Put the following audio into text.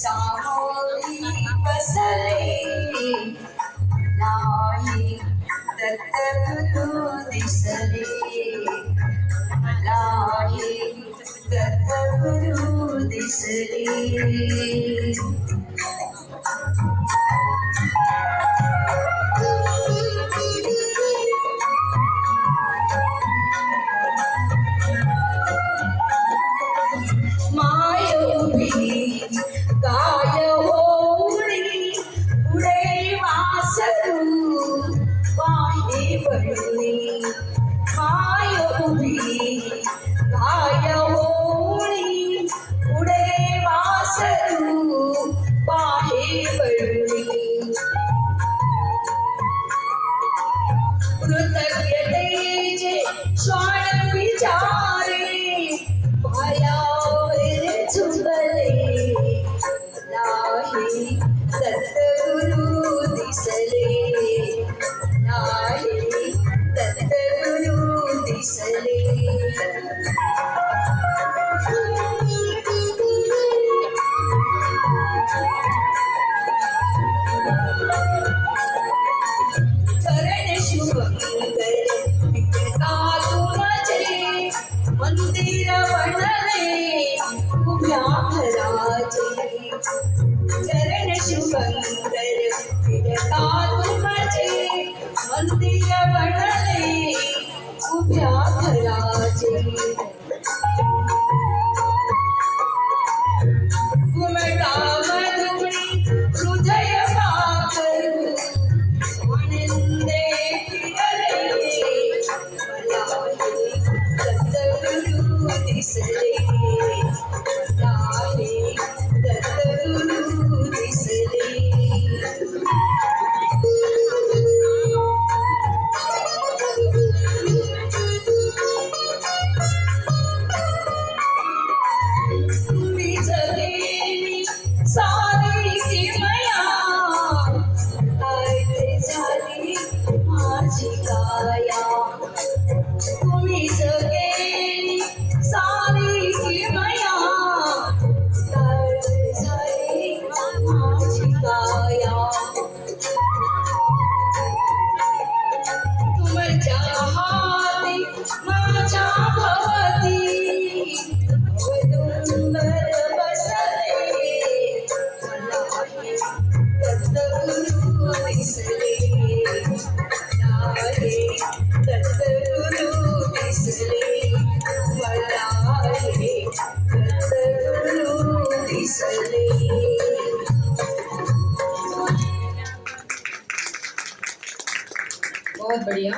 सामोरी बसले नाही दत्तगुरु दिसले नाही दत्तगुरु दिसले गाय होळी पुढे वासरू पाहे बळली माय उभी गाय होळी पुढे वासरू पाहे बळली कृतज्ञतेचे श्वान विचारे पायावर झुंबले नाही दत्तगुरु दिसले नाही दत्तगुरु दिसले चरण शुभंकर कातुराचे मंदिर बनले उभ्या घराचे चरण शुभंकर कातुराचे मंदिर बनले उभ्या घराचे घुमटा मधुरी हृदय पाकरू आनंदे फिरले मलाही दत्तगुरु दिसले मलाही दत्तगुरु दिसले तुम्ही जगेली सारी किमया काय झाली माझी काया तुम्ही जगेली सारी किमया काय झाली माझी काया तुमच्या हाती माझ्या भवती औदुंबर बसले मलाही दत्तगुरु दिसले मलाही दत्तगुरु दिसले मलाही दत्तगुरु दिसले बहुत बढ़िया।